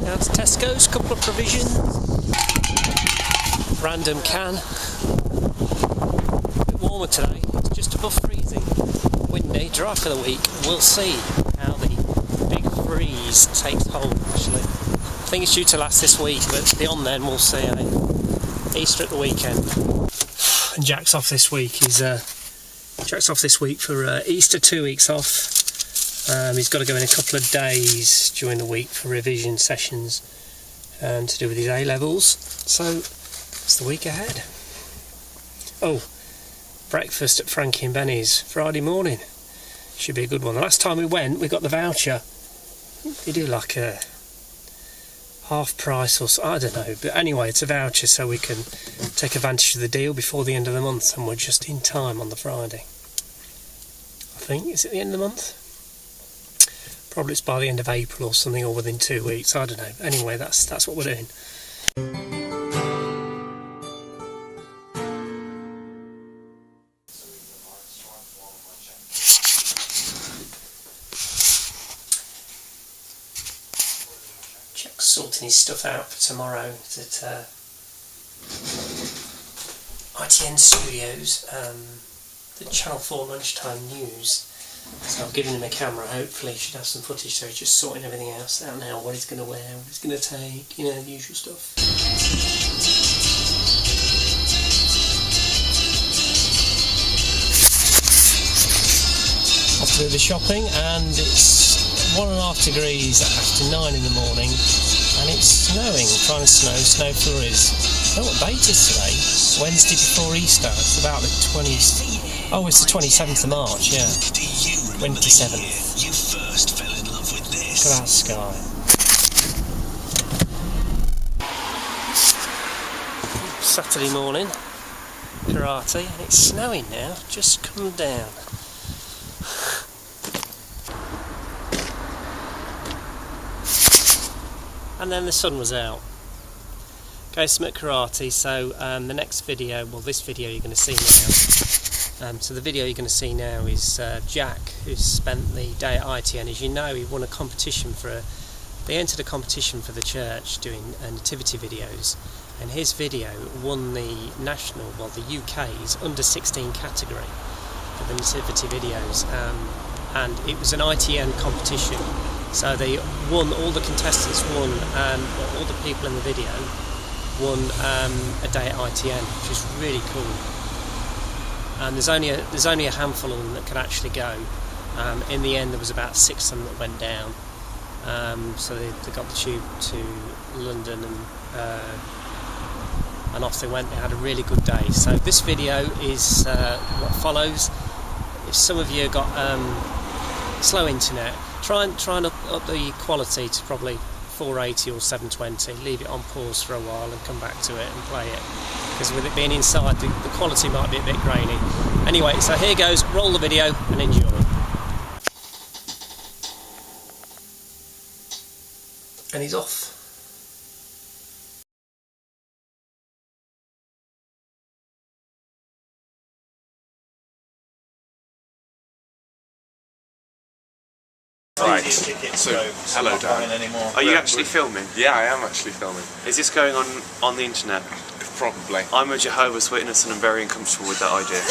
Down to Tesco's, couple of provisions. Random can. A bit warmer today, it's just above freezing. Windy, dry for the week. We'll see how the big freeze takes hold actually. I think it's due to last this week, but beyond then we'll see. Easter at the weekend. And Jack's off this week. Jack's off this week for Easter, 2 weeks off. He's got to go in a couple of days during the week for revision sessions to do with his A-levels. So it's the week ahead. Oh, breakfast at Frankie and Benny's Friday morning. Should be a good one. The last time we went, we got the voucher. They do like a half price or so, I don't know. But anyway, it's a voucher so we can take advantage of the deal before the end of the month, and we're just in time on the Friday. I think, is it the end of the month? Probably it's by the end of April or something, or within 2 weeks, I don't know. Anyway, that's what we're doing. Jack's sorting his stuff out for tomorrow at ITN Studios, the Channel 4 lunchtime news. So I've given him a camera, hopefully he should have some footage, so he's just sorting everything else out now, what he's going to wear, what he's going to take, you know, the usual stuff. Off to do the shopping, and it's 1.5 degrees after 9 in the morning, and it's snowing, kind of snow flurries. I don't know what date is today, Wednesday before Easter, it's about the 20th. Oh, it's the 27th of March, yeah. 27th. You first fell in love with this. Look at that sky. Saturday morning, karate, and it's snowing now, just come down. And then the sun was out. Go some at karate, so the next video, well this video you're going to see now. So the video you're going to see now is Jack, who's spent the day at ITN. As you know, he won a competition they entered a competition for the church doing nativity videos, and his video won the national, well the UK's under 16 category for the nativity videos, and it was an ITN competition. So they won, all the contestants won, all the people in the video won a day at ITN, which is really cool. And there's only a handful of them that could actually go. In the end, there was about 6 of them that went down. So they got the tube to London, and off they went. They had a really good day. So this video is what follows. If some of you got slow internet, try and up the quality to probably 480 or 720. Leave it on pause for a while and come back to it and play it. Because with it being inside, the quality might be a bit grainy. Anyway, so here goes, roll the video and enjoy. And he's off. Right, so hello Dan. Are you actually filming? Yeah, I am actually filming. Is this going on the internet? Probably. I'm a Jehovah's Witness and I'm very uncomfortable with that idea.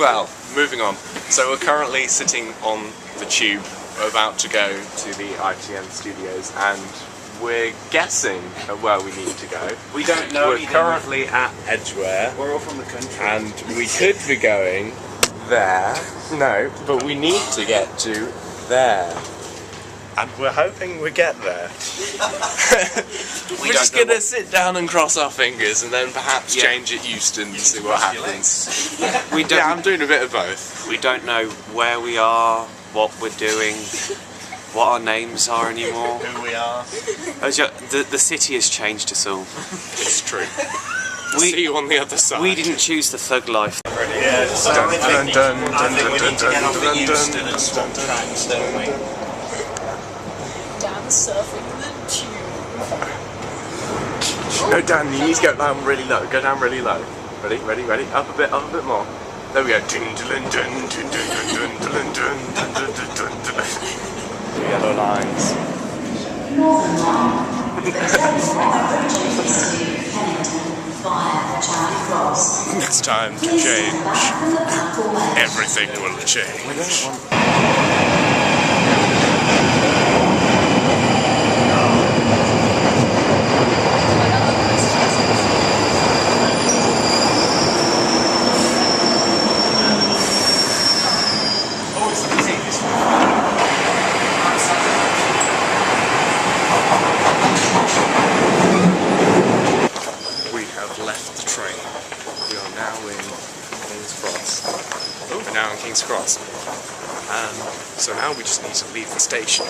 Well, moving on. So we're currently sitting on the tube, about to go to the ITN studios, and we're guessing at where we need to go. We don't know. We're currently at Edgware. We're all from the country. And we could be going there. No, but we need to get to there. And we're hoping we get there. We're just going to sit down and cross our fingers and then perhaps change at Euston to see what happens. Yeah, I'm doing a bit of both. We don't know where we are, what we're doing, what our names are anymore. Who we are. The city has changed us all. It's true. See you on the other side. We didn't choose the thug life. Yeah, I think we need to get off at Euston and swap tracks, don't we? Down surfing the tube. No, Dan, you need to go down really low. Go down really low. Ready? Up a bit more. There we go. Yellow lines. Northern Line. The telephone approaching is to Kennington via Charing Cross. It's time to Please change. stand back from the platform edge. Everything will change. We have left the train. We are now in King's Cross. We're now in King's Cross. So now we just need to leave the station.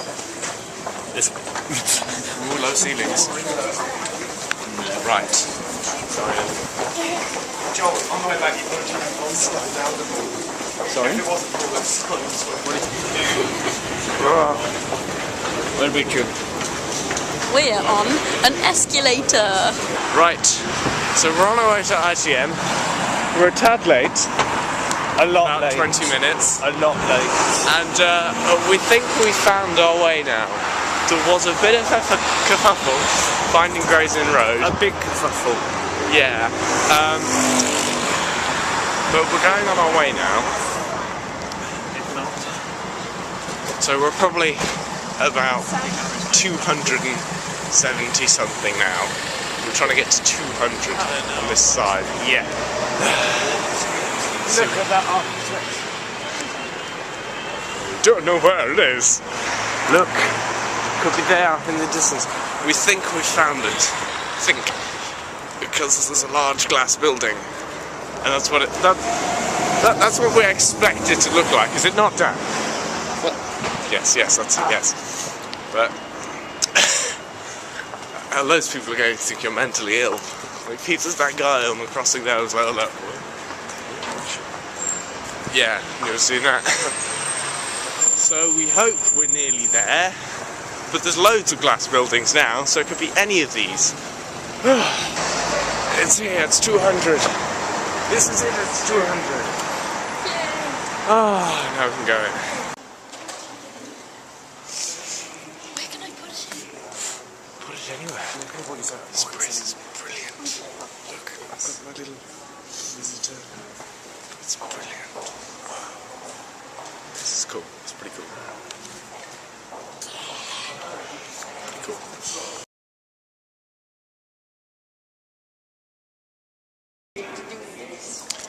This way. Ooh, low ceilings. Right. Sorry. Joel, on the way back, you've got to turn on slide down the hall. Sorry? If it wasn't for all those signs, Where be true? We're on an escalator. Right. So we're on our way to ITM. We're a tad late. A lot About late. 20 minutes. A lot late. And we think we found our way now. There was a bit of a kerfuffle finding Gray's Inn Road. A big kerfuffle. Yeah. But we're going on our way now. If not. So we're probably about 270 something now. We're trying to get to 200 on this side. Yeah. Look at that architect. Don't know where it is. Look. Could be there in the distance. We think we found it. Think. Because there's a large glass building. And that's what that's what we expect it to look like, is it not, Dan? Yes, that's it, yes. But loads of people are going to think you're mentally ill. Like, Pete, there's that guy on the crossing there as well. That. Yeah, you've seen that. So we hope we're nearly there. But there's loads of glass buildings now, so it could be any of these. It's here, it's 200. This is it, it's 200. Ah, now we can go in. Where can I put it? Put it anywhere. This place is brilliant. Look, I've got my little visitor. It's brilliant. Wow. This is cool. It's pretty cool. Pretty cool.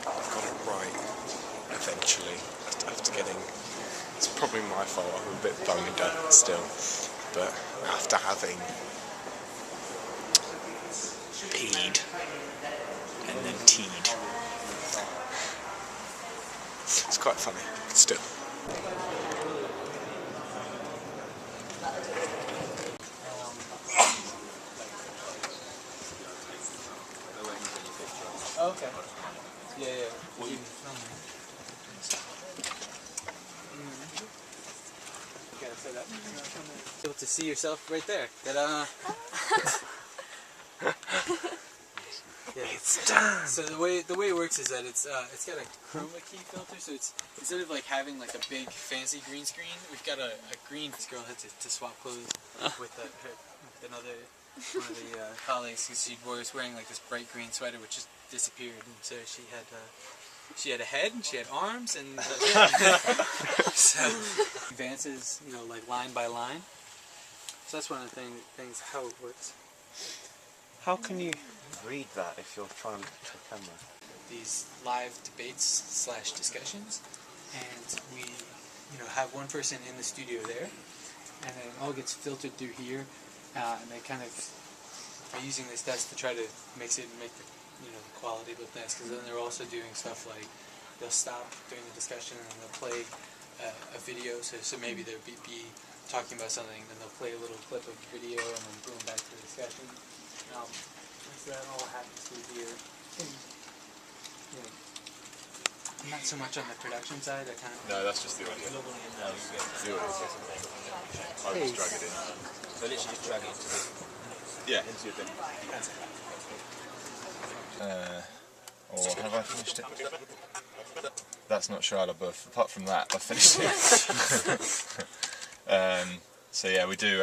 I've got it right. Eventually, after getting. It's probably my fault. I'm a bit bummed out still, but after having peed and then teed, it's quite funny. Still. Okay. Yeah. Able to see yourself right there. Ta-da! It's done. So the way it works is that it's got a chroma key filter. So it's instead of like having like a big fancy green screen, we've got a green. This girl had to swap clothes with another one of the colleagues because she was wearing like this bright green sweater which just disappeared, and so she had a head and she had arms and so advances, you know, like line by line. So that's one of the things how it works. How can you read that if you're trying to look at the camera? These live debates / discussions, and we, you know, have one person in the studio there, and then it all gets filtered through here, and they kind of are using this desk to try to make the, you know, the quality of the desk, because then they're also doing stuff like they'll stop during the discussion and they'll play a video, so maybe they'll be talking about something, then they'll play a little clip of video and then boom, back to the discussion. So that all happens through here. You know, I'm not so much on the production side, I kind of... No, that's just the audio. The audio. I would just drag it in. So literally just drag it into the... Yeah. Into your thing. Or have I finished it? That's not Shia LaBeouf. Apart from that, I've finished it. So yeah, we do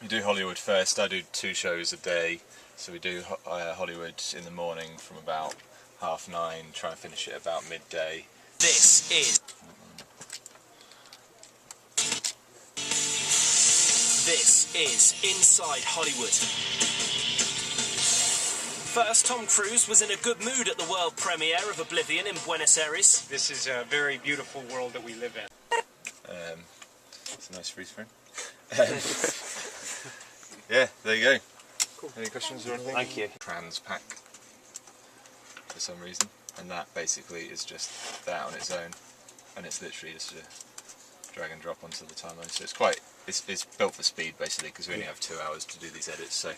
We do Hollywood first. I do 2 shows a day, so we do Hollywood in the morning from about 9:30, try and finish it about midday. This is Inside Hollywood. First, Tom Cruise was in a good mood at the world premiere of Oblivion in Buenos Aires. This is a very beautiful world that we live in. It's a nice freeze frame. Yeah, there you go. Cool. Any questions or anything? Thank you. Trans pack for some reason, and that basically is just that on its own, and it's literally just a drag and drop onto the timeline. So it's built for speed basically, because we only have 2 hours to do these edits. So.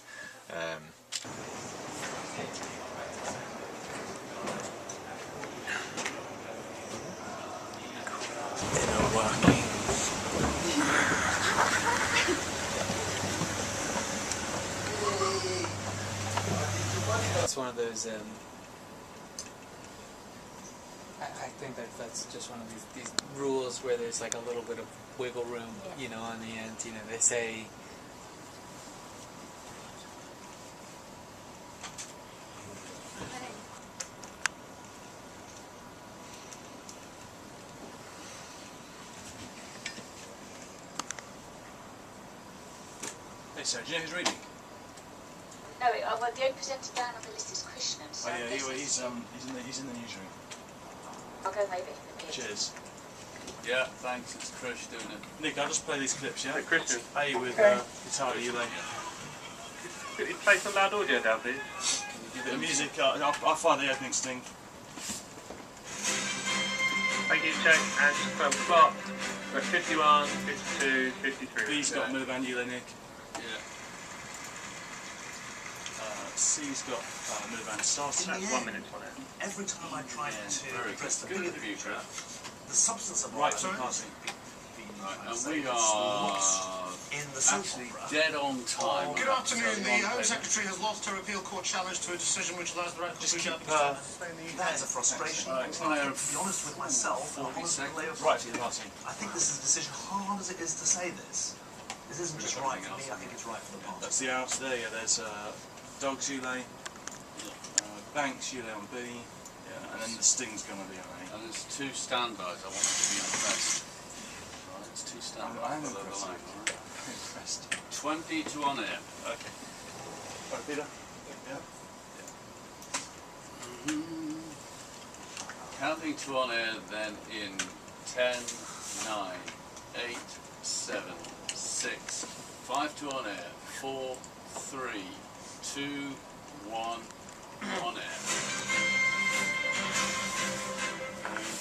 It's one of those. I think that's just one of these rules where there's like a little bit of wiggle room, you know, on the end. You know, they say. Hey, sir, do you know who's reading? No, well, the only presenter down on the list is Krishnan. So Oh yeah, he's in the newsroom. I'll go maybe. Cheers. Yeah, thanks. It's Krish doing it. Nick, I'll just play these clips, yeah? Hey, Christian. Hey, with guitar, you like. Could you play some loud audio down, please? The music, I'll find the opening sting. Thank you, check, and just confirm slot. We're at 51, 52, 53. B's got Move Angela, Nick. Yeah. C's got Move and Stars. That's 1 minute on it. Every time I try to address the Good bigger interview, picture, Chris. the substance of Right, what sorry. I'm passing And we are in the soap actually opera. dead on time. Good afternoon. The Home Secretary has lost her appeal court challenge to a decision which allows the radical Just Free keep, Judge to stay in the UK. that is a frustration. Right, To be honest with myself, and honest with the Labour Right, Party, passing. I think this is a decision, hard as it is to say this. This isn't just right for me, I think it's right for the party. That's the house there, yeah, there's Dog's Ulay, Banks Ulay on B, yeah, and then the Sting's gonna be on A. And there's 2 standbys. I want to be impressed. Right, it's 2 standbys. I'm below the impressed. line. I'm impressed. 20 to on air. Okay. Right, Peter? Yeah. Counting to on air then in 10, 9, 8, 7, 6, 5 to on air, 4, 3, 2, 1, on air.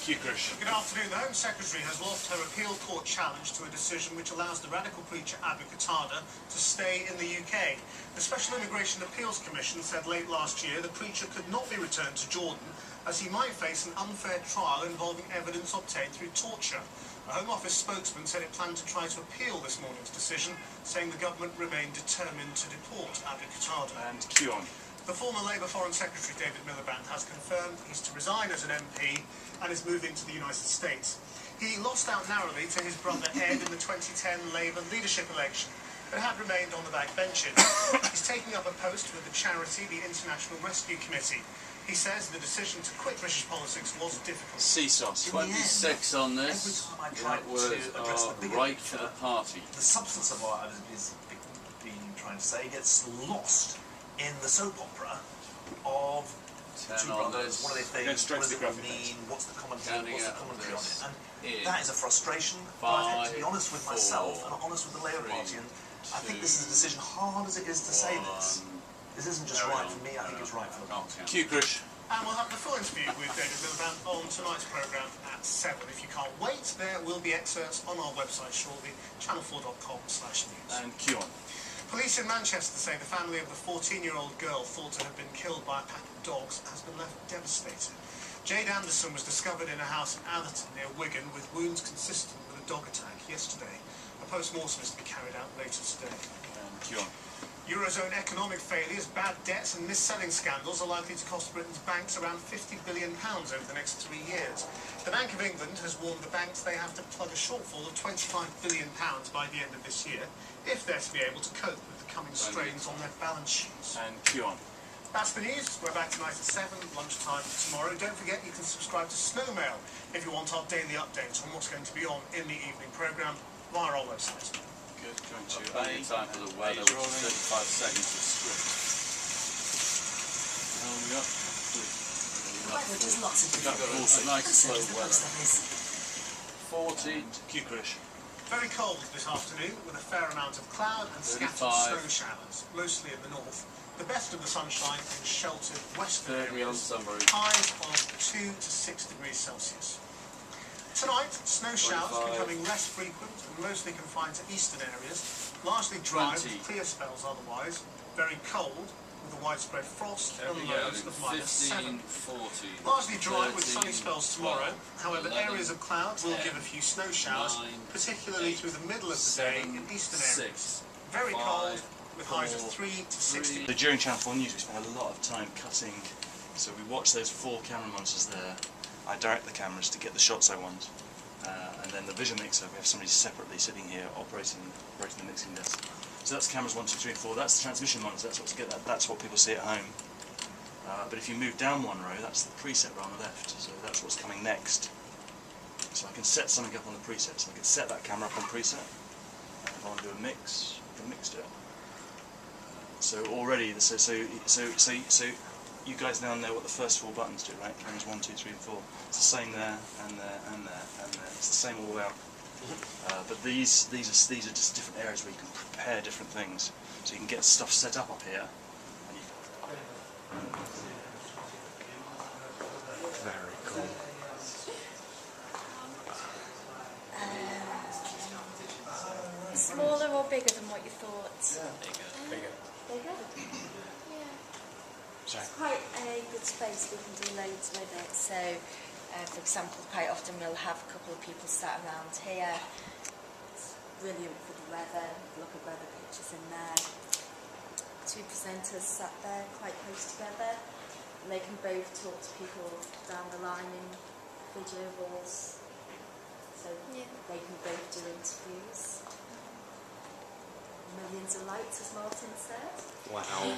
Q Krish. Good afternoon. The Home Secretary has lost her appeal court challenge to a decision which allows the radical preacher Abu Qatada to stay in the UK. The Special Immigration Appeals Commission said late last year the preacher could not be returned to Jordan as he might face an unfair trial involving evidence obtained through torture. A Home Office spokesman said it planned to try to appeal this morning's decision, saying the government remained determined to deport Abu Qatada. And Q on. The former Labour Foreign Secretary David Miliband has confirmed he's to resign as an MP and is moving to the United States. He lost out narrowly to his brother Ed in the 2010 Labour leadership election, but had remained on the backbenches. He's taking up a post with the charity, the International Rescue Committee. He says the decision to quit British politics was difficult. CSOS. 26 on this. Every time I try Right words to address the are bigger right picture, for the party. the substance of what I've been trying to say gets lost in the soap opera of 10 two on brothers. this. What do they think? Going straight What to does the it graphic mean? What's the commentary? Counting What's the out commentary on it? this. And In that is a frustration. But I think, to be honest with myself 5, and honest with the Labour 3, Party, and I think this is a decision, hard as it is to say this. This isn't just right for me. I think it's right for the party. Q Krish. And we'll have the full interview with David Miliband on tonight's programme at 7. If you can't wait, there will be excerpts on our website shortly, channel4.com/news. And Q on. Police in Manchester say the family of the 14-year-old girl thought to have been killed by a pack of dogs has been left devastated. Jade Anderson was discovered in a house in Atherton near Wigan with wounds consistent with a dog attack yesterday. A post-mortem is to be carried out later today. Q on. Eurozone economic failures, bad debts and mis-selling scandals are likely to cost Britain's banks around £50 billion over the next 3 years. The Bank of England has warned the banks they have to plug a shortfall of £25 billion by the end of this year if they're to be able to cope with the coming strains on their balance sheets. And Q on. That's the news. We're back tonight at 7, lunchtime tomorrow. Don't forget you can subscribe to Snowmail if you want our daily updates on what's going to be on in the evening programme via our website. Good. Going to A. Time for the weather, which is 35 seconds of script. How we got? Weather, just lots of We've got a nice slow weather. 40. Q-Krish. Very cold this afternoon with a fair amount of cloud and scattered 35. snow showers, mostly in the north. The best of the sunshine in sheltered western 30 on areas. summary. Highs of 2 to 6 degrees Celsius. Tonight, snow showers 25. becoming less frequent and mostly confined to eastern areas. Largely dry 20. with clear spells otherwise. Very cold with a widespread frost There and we go. lows of -7. 15, 40. Largely dry with 13, sunny spells tomorrow. 12, However, 11, areas of clouds will 10, give a few snow showers, 9, particularly 8, through the middle of the day 7, in eastern 6, areas. Very 5, cold with highs of 4, 3 to 6 degrees. So during Channel 4 News we spent a lot of time cutting, so we watch those 4 camera monitors there, I direct the cameras to get the shots I want, and then the vision mixer, we have somebody separately sitting here operating the mixing desk. So that's cameras 1, 2, 3 and 4, that's the transmission monitor, that's what people see at home. But if you move down one row, that's the preset row on the left, so that's what's coming next. So I can set something up on the preset, so I can set that camera up on preset, and if I want to do a mix, I can mix it. So already, so you guys now know what the first 4 buttons do, right? Cameras 1, 2, 3 and 4. It's the same there, and there, and there, and there. It's the same all out. But these are just different areas where you can prepare different things. So you can get stuff set up here. And you Very cool. Smaller or bigger than what you thought? Bigger. Bigger? Yeah. It's quite a good space, we can do loads with it. So, for example, quite often we'll have a couple of people sat around here. It's brilliant for the weather, look at weather pictures in there. 2 presenters sat there quite close together, and they can both talk to people down the line in video walls. So they can both do interviews. Millions of lights, as Martin said. Wow.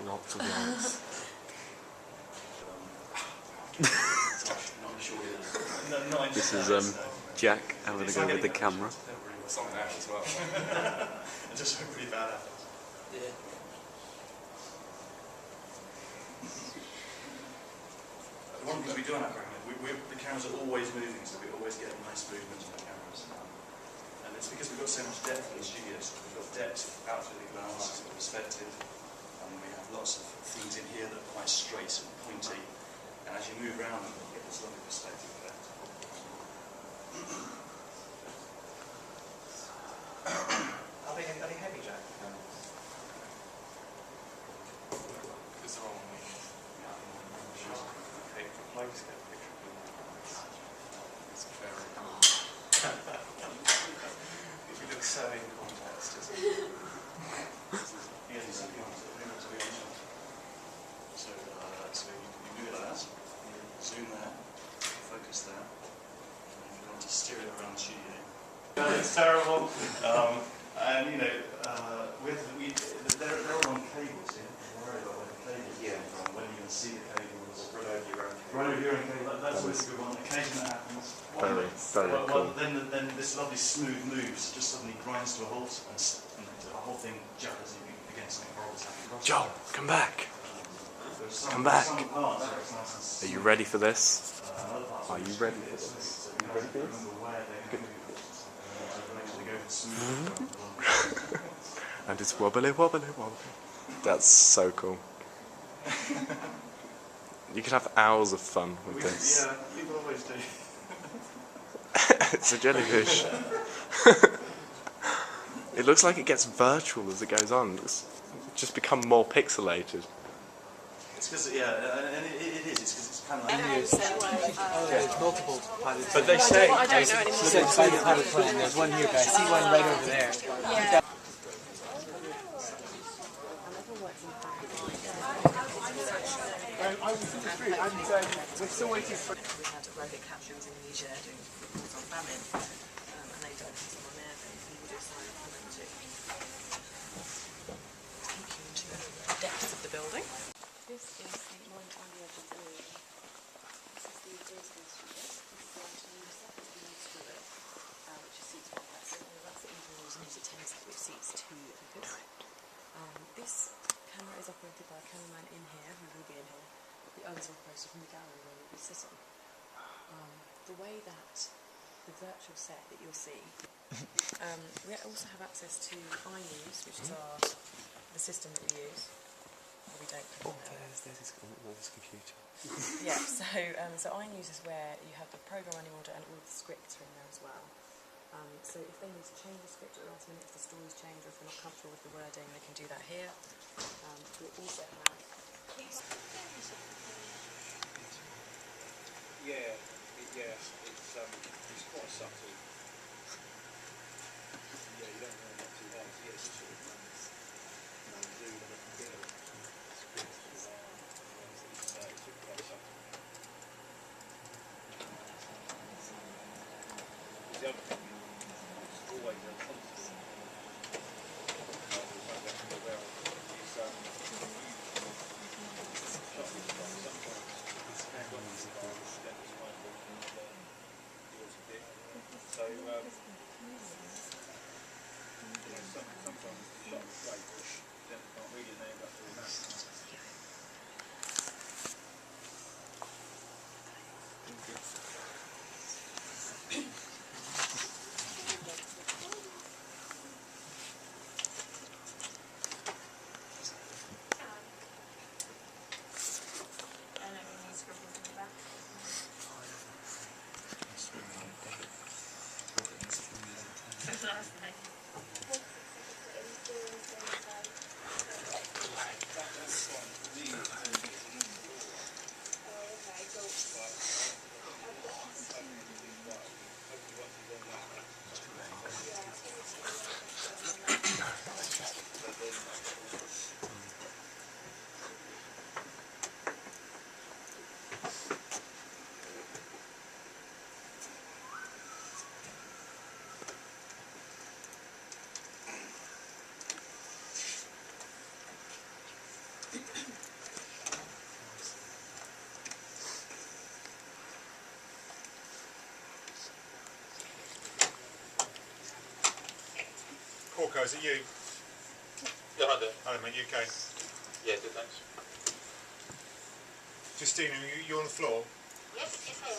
Lots of lights. This is Jack having a go with the camera. Something out as well. It just looked pretty bad at it. Yeah. One of the things we do on our program, the cameras are always moving, so we always get a nice movement on the cameras. And it's because we've got so much depth in the studios. We've got depth out through the glass, we've got perspective, and we have lots of things in here that are quite straight and pointy. And as you move around them, you get this lovely perspective effect. Are they heavy, Jack? Because they're on me. Okay, please get a picture of them. It's very cool. If you look so in context, isn't it? So you move it like that, zoom there, focus there, and if you want to steer it around the studio. It's terrible. And you know, they're all on cables here. Don't worry about where the cables come from, when you're going to see the cables. Right over your own cable. That's always a good one. Occasionally that happens. Very cool. Then this lovely smooth moves just suddenly grinds to a halt, and the whole thing juggles against something horrible happening. Joel, come back. Come back. Are you ready for this? Are you ready for this? Are you ready for this? And it's wobbly, wobbly, wobbly. That's so cool. You could have hours of fun with this. Yeah, people always do. It's a jellyfish. It looks like it gets virtual as it goes on. It's just become more pixelated. It's because, yeah, and it is. It's because it's kind of like... Oh, there's multiple pilot But they say... I don't know anymore. She said by the pilot plan. There's one here, guys. See one right over there. Yeah. I was in the street and we're still waiting for... We had aerobic capture in Indonesia doing reports on famine, and they don't have someone there, then we would have signed for them to take you into the depths of the building. This is the point on the edge of the room. This is the doors going through this. This is actually the second lead through it, which is seats 1. That's the evening news and it tends to which seats 2 if you could. This camera is operated by a cameraman in here, who will be in here. The others are operated from the gallery where we'll be sitting. The way that the virtual set that you'll see, we also have access to iNews, which is the system that we use. We don't. There's this computer. Yeah, so iNews is where you have the programme running order and all of the scripts are in there as well. So if they need to change the script at the last minute, if the story's changed or if they're not comfortable with the wording, they can do that here. We also have... Yeah, it's quite subtle. Yeah, you don't want it too hard to get sort of zoom on a computer. It's quite subtle. The other thing is always a constant. So, sometimes the shot is great, but then it's not really named up to the map. Corco, is it you? Yeah, hi there. Hello mate, you okay? Yeah, good, thanks. Justina, you on the floor? Yes, I am.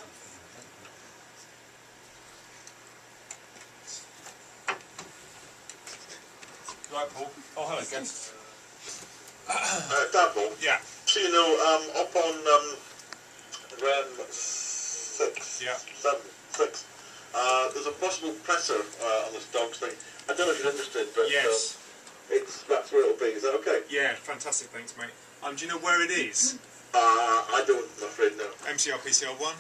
Right, Paul. Oh, hello, guest. Dan, Paul. Yeah. So you know, up on RAM 6, Yeah. 7, 6, there's a possible presser on this dog's thing. I don't know if you're interested, but Yes. that's where it'll be. Is that okay? Yeah, fantastic, thanks mate. Do you know where it is? I don't, I'm afraid, no. MCR PCR1?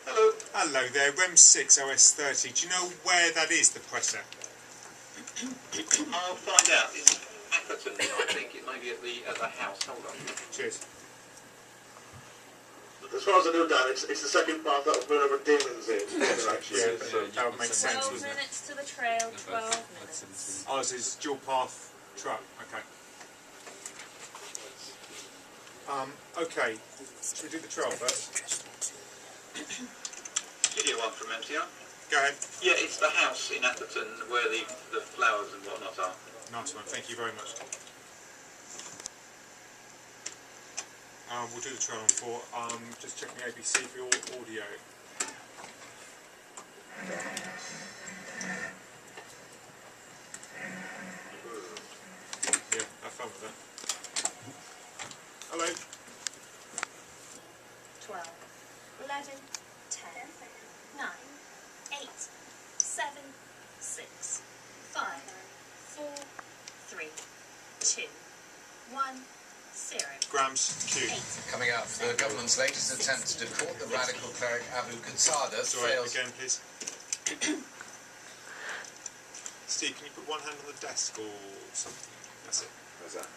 Hello. Hello there, REM6 OS30. Do you know where that is, the presser? I'll find out. It's Atherton, I think. It may be at the house. Hold on. Cheers. As far as I know, Dan, it's the second part of wherever Damon's in. Actually, That would make sense, 12 wouldn't it? minutes to the trail, 12 minutes. Oh, this is dual path truck, okay. Okay, should we do the trail first? Studio one from MTR. Go ahead. Yeah, it's the house in Atherton where the flowers and whatnot are. Nice one, thank you very much. We'll do the trail on 4. Just checking the ABC for your audio. Yeah, have fun with that. Hello. 12, 11, 10, 9, 8, 7, 6, 5, 4, 3, 2, 1, 0. Grams Q. 8. Coming up, the government's latest attempt to deport the radical cleric Abu Qatada Sorry, fails. again, please. Steve, can you put one hand on the desk or something? That's it. How's that?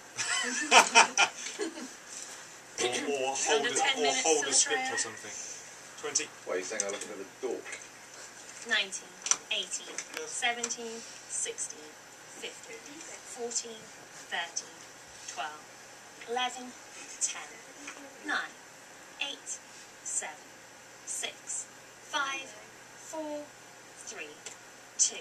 or hold a script or something. 20. Why are you saying I'm looking at the dork? 19, 18, 17, 16, 15, 14, 13, 12, 11, 10, 9, 8, 7, 6, 5, 4, 3, 2,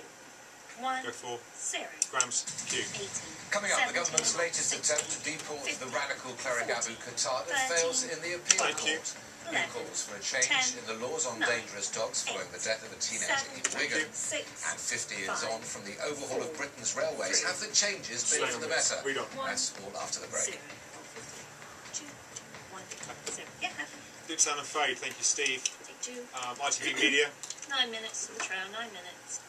1, Go for 0. Grams Q. 18. Coming up, the government's latest attempt to deport the radical cleric Abu Qatada fails in the appeal court. New calls for a change in the laws on dangerous dogs following the death of a teenager in Wigan. And 50 years on from the overhaul of Britain's railways, have the changes been for the better? That's all after the break. 2, 1, 0. Yeah. Dip Sound and Fade, thank you, Steve. Take 2. ITV Media. 9 minutes to the trail, 9 minutes.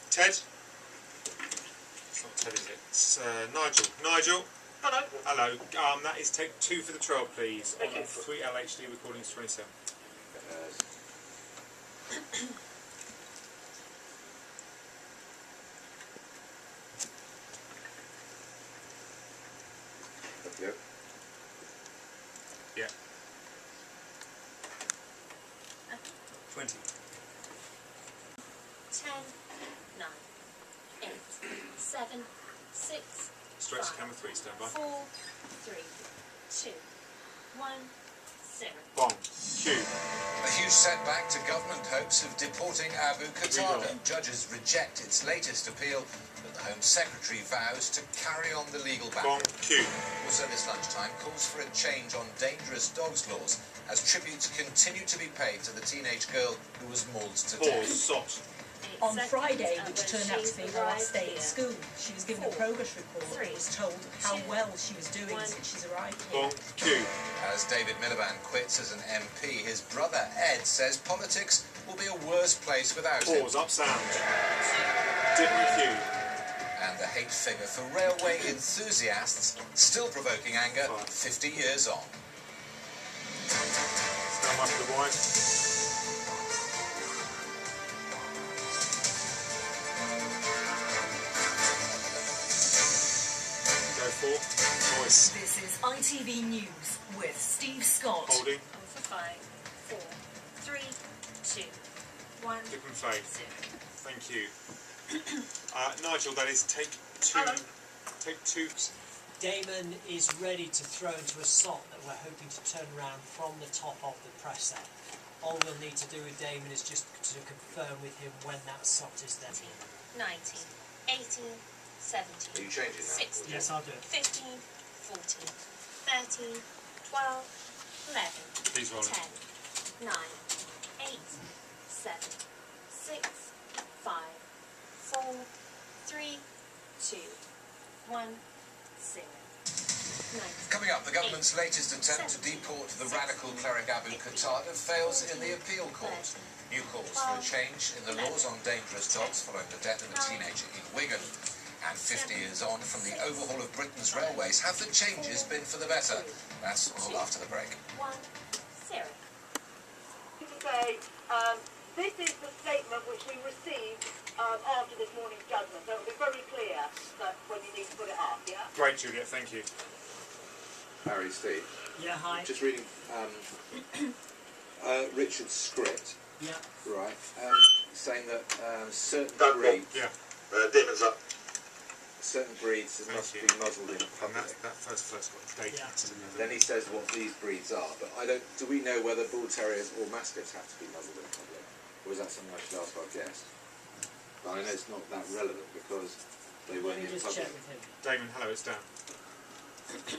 Ted? It's not Ted, is it? It's Nigel. Nigel? Hello. Hello. That is take 2 for the trail, please. On 3LHD recordings 27. Yep. Yeah. 20. 10, 9, 8, 7, 6, Stretch 5, camera 3, stand by. 4, 3, 2, 1, 0. Bong. Q. A huge setback to government hopes of deporting Abu Qatada. Judges reject its latest appeal, but the Home Secretary vows to carry on the legal battle. Bong. Q. Also this lunchtime, calls for a change on dangerous dogs laws as tributes continue to be paid to the teenage girl who was mauled to death. Sot. On Friday, which turned out to be her last day at school, she was given a progress report and was told how well she was doing since she's arrived here. Bong. Q. As David Miliband quits as an MP, his brother Ed says politics will be a worse place without him. Pause. Up sound. Didn't Q. And the hate figure for railway enthusiasts, still provoking anger 50 years on. Stand by for the boys. Voice. This is ITV News with Steve Scott. Holding. 0 for 5, 4, 3, 2, 1, Dip and Fade. 0. Thank you. Nigel, that is take 2. Hello. Take 2. Damon is ready to throw into a sot that we're hoping to turn around from the top of the presser. All we'll need to do with Damon is just to confirm with him when that sot is there. 19, 18, 17, Are you changing that? 16, Yes, I'll do it. 15, 14, 13, 12, 11, Please roll it. 10, 9, 8, 7, 6, 5, 4, 3, 2, 1, 0. 19. Coming up, the government's latest attempt to deport the radical cleric Abu Qatada fails in the appeal court. New calls for a change in the laws on dangerous dogs following the death of a teenager in Wigan. And 50 years on from the overhaul of Britain's railways, have the changes been for the better? That's all after the break. 1, 0. To say, this is the statement which we received after this morning's judgment, so it'll be very clear that when you need to put it up, yeah? Great, Juliet, thank you. Harry, Steve. Yeah, hi. Just reading Richard's script. Yeah. Right. Saying that certain breeds. Yeah. Damon's up. Certain breeds must be muzzled in public. That first got dated. Then he says what these breeds are, but I don't. Do we know whether bull terriers or mastiffs have to be muzzled in public, or is that something I should ask our guest? But I know it's not that relevant because they weren't in public. Damon, hello, it's Dan.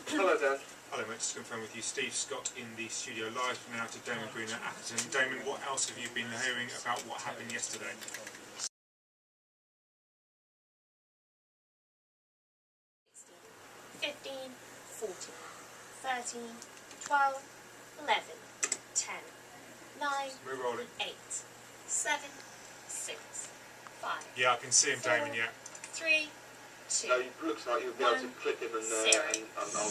Hello, Dan. Hello, mate. Just to confirm with you, Steve Scott in the studio live now to Damon Green at Atherton. Damon, what else have you been hearing about what happened yesterday? 15, 14, 13, 12, 11, 10, 9, We're rolling. 8, 7, 6, 5. Yeah, I can see him, Damon, yeah. 3, it looks like you'll be able to click him and I'll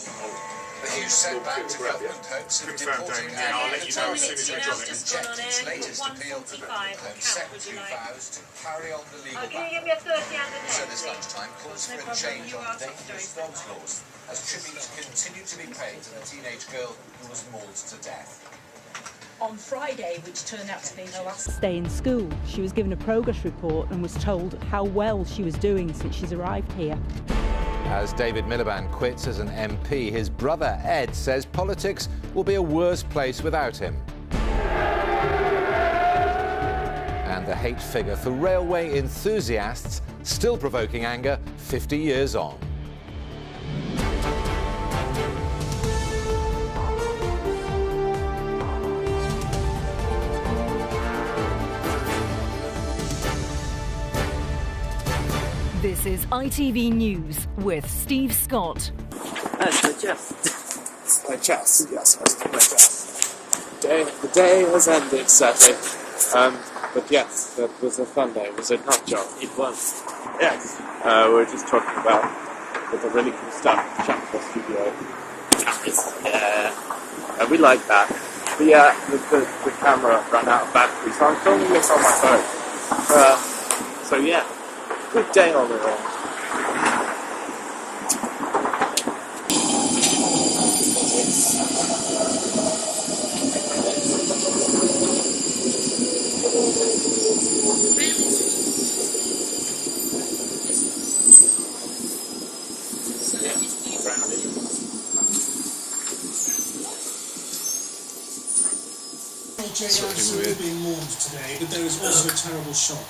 The huge setback to government hopes of deporting I'll let you know as soon as we've done it. reject its latest appeal. Home Secretary vows to carry on the legal Can you give battle. me a 30 and a 10? So this lunchtime calls for a change on dangerous dogs laws as tributes continue to be paid to the teenage girl who was mauled to death. On Friday, which turned out to be her last day in school, she was given a progress report and was told how well she was doing since she's arrived here. As David Miliband quits as an MP, his brother Ed says politics will be a worse place without him. And the hate figure for railway enthusiasts still provoking anger 50 years on. This is ITV News with Steve Scott. Yes, yes, the day has ended, sadly. But yes, that was a fun day. Was it not, John? It was. Yes. We were just talking about the really cool stuff in the Chapel studio. And we like that. But yeah, the camera ran out of battery, so I'm filming this on my phone. So yeah, good day all around. Being mourned today, but there is also a terrible shock.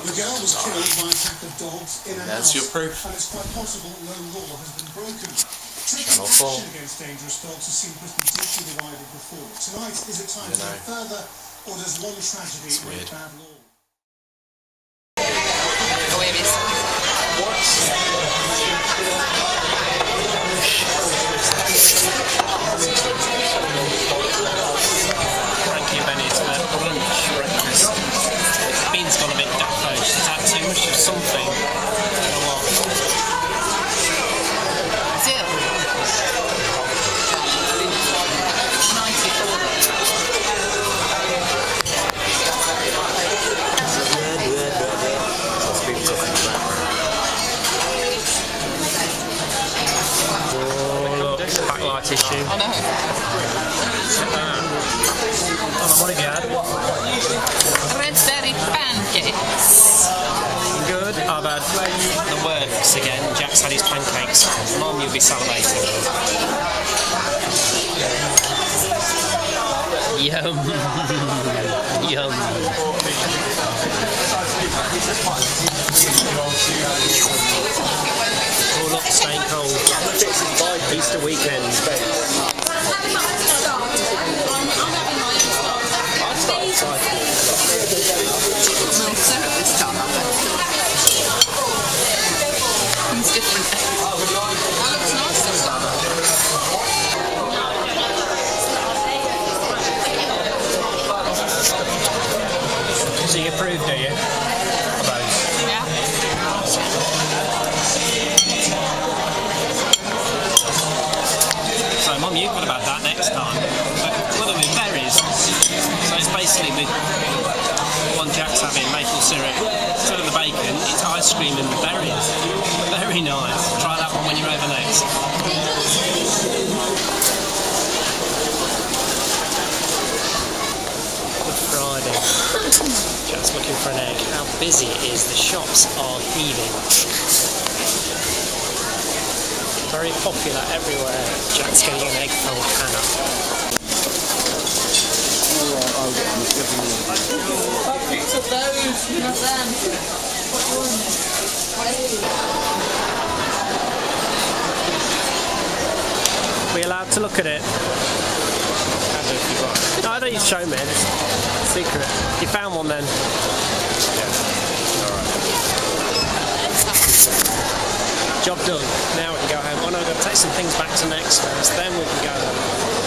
The girl was killed by a pack of dogs in a house, your proof. and it's quite possible no law has been broken. Taking action against dangerous dogs has seen Britain deeply divided before. Tonight, is it time to go further, or does one tragedy make bad law? Bean's gone a bit daffo. She's had too much of something. I don't know what. Still. 94. Oh look, backlight issue. I know. What have you had? Raspberry pancakes. Good. I've had the works again. Jack's had his pancakes. Mum, you'll be salivating. Yum. Yum. Oh look, staying cold. Easter weekend. Milk syrup this time. It's different. That looks nice this time. So you approve, do you? Of those? Yeah. So Mum, you've got about that next time. Well, with berries. So it's basically with one Jack's having maple syrup. Instead of the bacon, it's ice cream and berries. Very nice. Try that one when you're over next. Good Friday. Jack's looking for an egg. How busy it is. The shops are heaving. Very popular everywhere. Jack's getting an egg from Hannah. Look at those, not them. Are we allowed to look at it? No, I don't need to show me. It's secret. You found one then? Yeah. Alright. Job done. Now we can go home. Oh no, I've got to take some things back to next first, then we can go home.